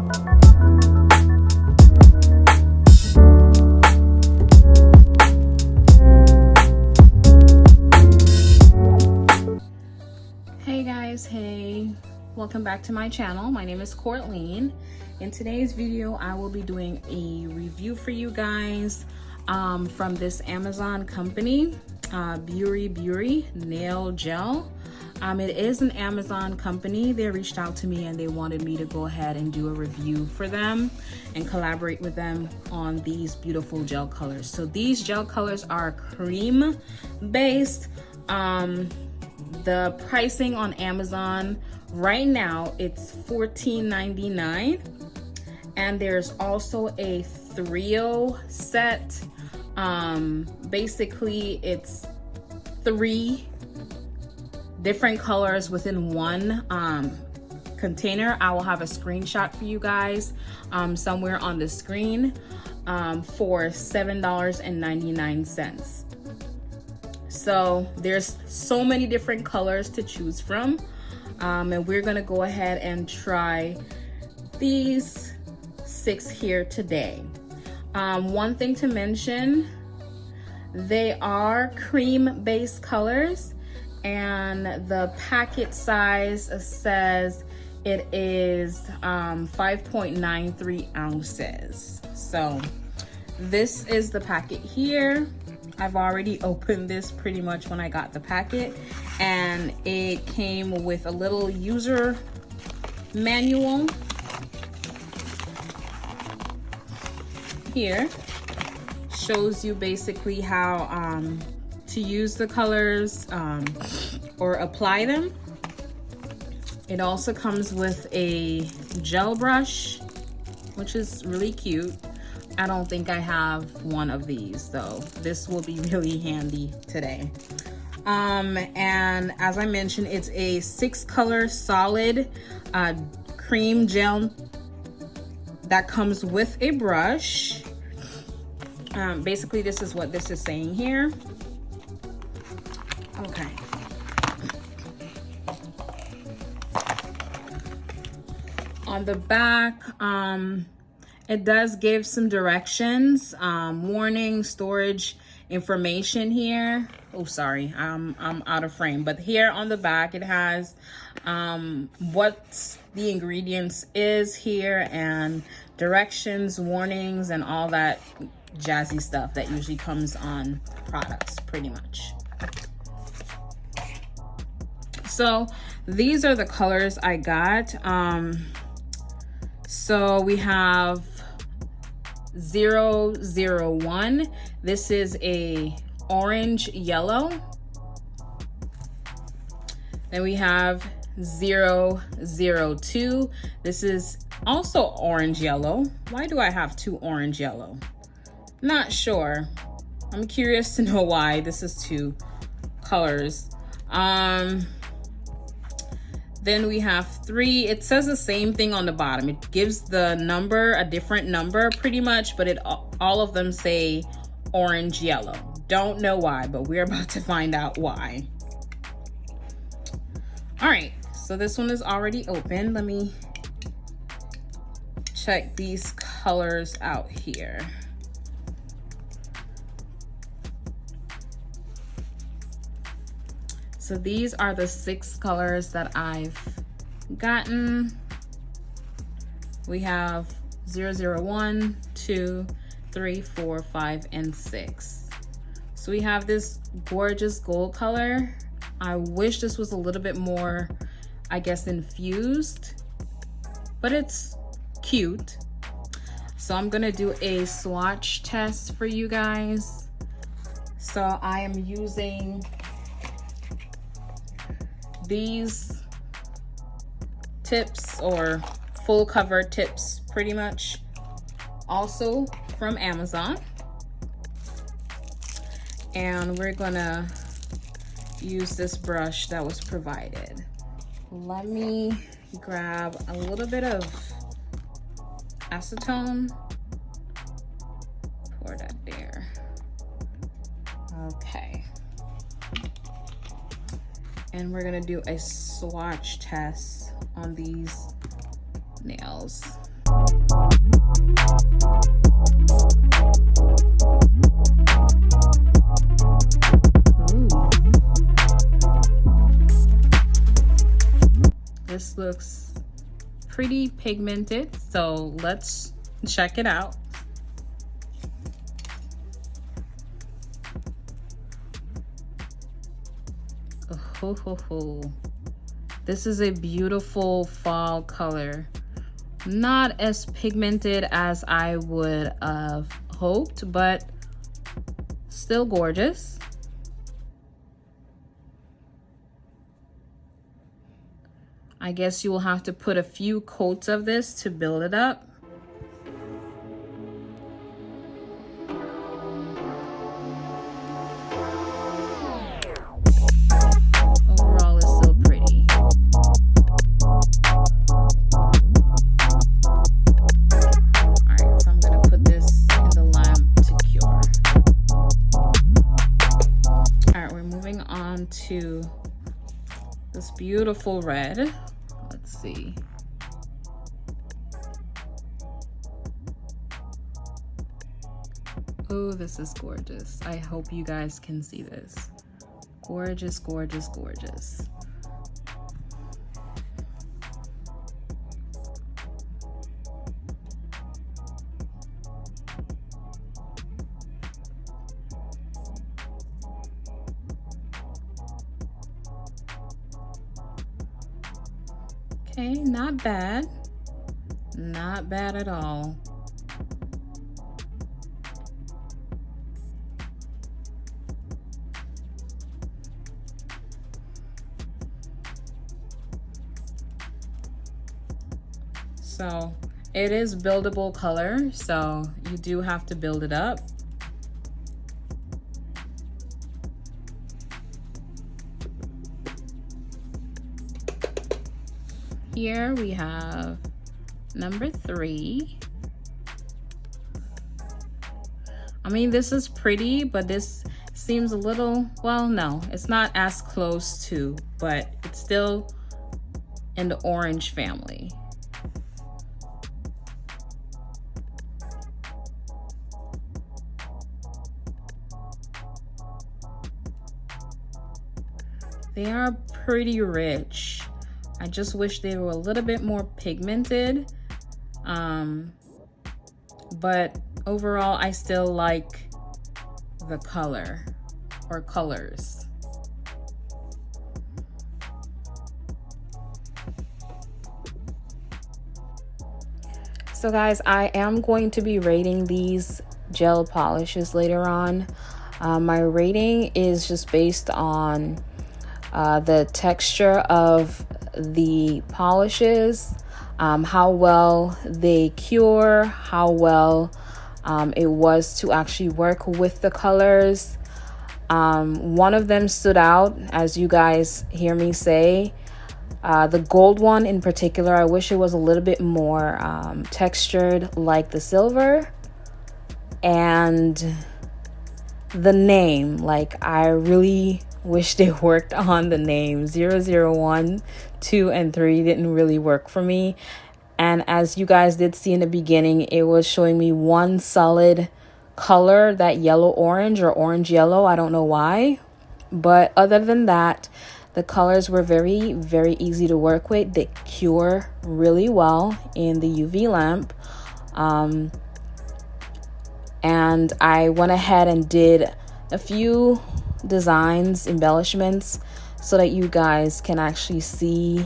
Hey guys, hey, welcome back to my channel. My name is Courtline. In today's video I will be doing a review for you guys from this Amazon company, BURI nail gel. It is an Amazon company. They reached out to me and they wanted me to go ahead and do a review for them and collaborate with them on these beautiful gel colors. So these gel colors are cream based. The pricing on Amazon right now, it's $14.99, and there's also a 3-0 set. Basically it's 3 different colors within one container. I will have a screenshot for you guys somewhere on the screen for $7.99. So there's so many different colors to choose from, and we're gonna go ahead and try these 6 here today. One thing to mention, they are cream based colors, and the packet size says it is 5.93 ounces. So this is the packet here. I've already opened this pretty much when I got the packet, and it came with a little user manual here. Shows you basically how to use the colors or apply them. It also comes with a gel brush, which is really cute. I don't think I have one of these, so this will be really handy today. And as I mentioned, it's a 6-color solid cream gel that comes with a brush. Basically, this is what this is saying here. Okay. On the back, it does give some directions, warning, storage information here. Oh, sorry, I'm out of frame. But here on the back, it has what the ingredients is here, and directions, warnings, and all that jazzy stuff that usually comes on products, pretty much. So these are the colors I got. So we have 001. This is a orange yellow. Then we have 002. This is also orange yellow. Why do I have 2 orange yellow? Not sure. I'm curious to know why this is 2 colors. Then we have 3. It says the same thing on the bottom. It gives the number, a different number pretty much, but all of them say orange yellow. Don't know why, but we're about to find out why. All right, so this one is already open. Let me check these colors out here. So these are the 6 colors that I've gotten. We have 001, 2, 3, 4, 5, and 6. So we have this gorgeous gold color. I wish this was a little bit more, I guess, infused, but it's cute. So I'm gonna do a swatch test for you guys. So I am using these tips, or full cover tips, pretty much, also from Amazon. And we're gonna use this brush that was provided. Let me grab a little bit of acetone, pour that there. Okay. And we're gonna do a swatch test on these nails. This looks pretty pigmented, so let's check it out. Oh, this is a beautiful fall color. Not as pigmented as I would have hoped, but still gorgeous. I guess you will have to put a few coats of this to build it up. Overall, it's still pretty. Alright, so I'm gonna put this in the lamp to cure. Alright, we're moving on to this beautiful red. Let's see. Oh, this is gorgeous. I hope you guys can see this. Gorgeous, gorgeous, gorgeous. Okay, not bad. Not bad at all. So it is buildable color, so you do have to build it up. Here we have number 3. I mean, this is pretty, but this seems a little, well, no, it's not as close to, but it's still in the orange family. They are pretty rich. I just wish they were a little bit more pigmented. But overall, I still like the color or colors. So guys, I am going to be rating these gel polishes later on. My rating is just based on the texture of the polishes, how well they cure, how well it was to actually work with the colors. One of them stood out, as you guys hear me say. The gold one in particular, I wish it was a little bit more textured like the silver. And the name, like, I really wish they worked on the name. 001, 2, and 3 didn't really work for me. And as you guys did see in the beginning, it was showing me one solid color, that yellow orange or orange yellow. I don't know why. But other than that, the colors were very, very easy to work with. They cure really well in the UV lamp. And I went ahead and did a few designs, embellishments, so that you guys can actually see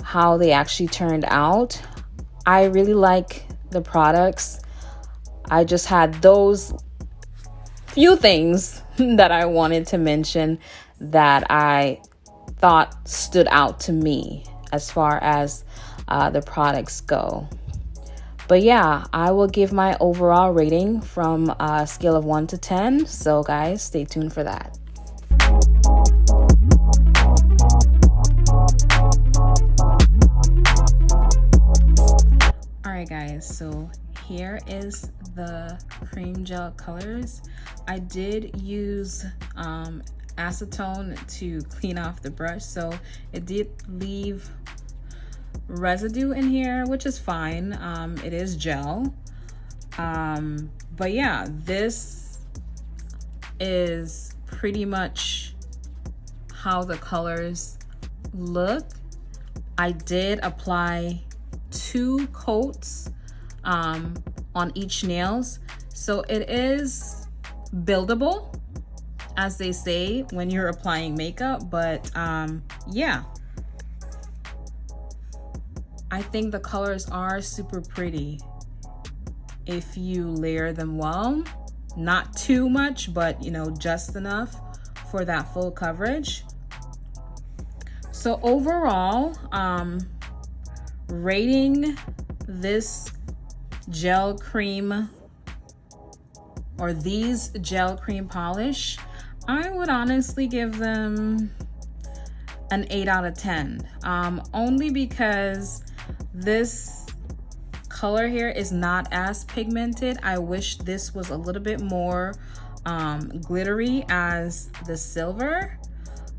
how they actually turned out. I really like the products. I just had those few things that I wanted to mention that I thought stood out to me as far as the products go. But yeah, I will give my overall rating from a scale of 1 to 10. So guys, stay tuned for that. All right guys, so here is the cream gel colors. I did use acetone to clean off the brush, so it did leave residue in here, which is fine. It is gel. But yeah, this is pretty much how the colors look. I did apply 2 coats on each nails, so it is buildable, as they say when you're applying makeup. But yeah, I think the colors are super pretty if you layer them well. Not too much, but you know, just enough for that full coverage. So overall, rating this gel cream or these gel cream polish, I would honestly give them an 8 out of 10. Only because this color here is not as pigmented. I wish this was a little bit more glittery as the silver,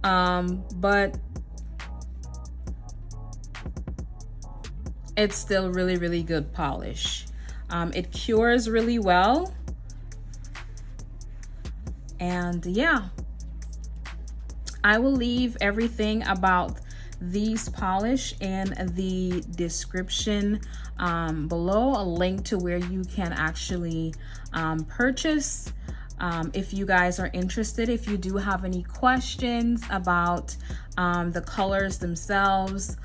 but it's still really, really good polish. It cures really well. And yeah, I will leave everything about these polish in the description below, a link to where you can actually purchase if you guys are interested. If you do have any questions about the colors themselves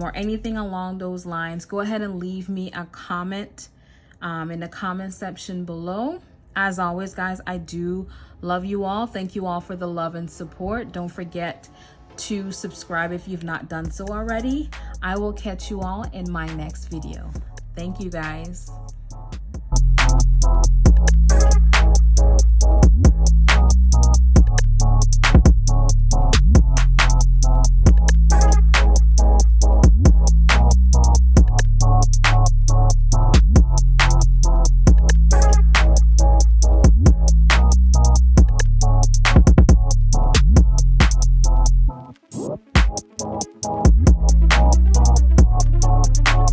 or anything along those lines, go ahead and leave me a comment in the comment section below. As always, guys, I do love you all. Thank you all for the love and support. Don't forget to subscribe if you've not done so already. I will catch you all in my next video. Thank you, guys.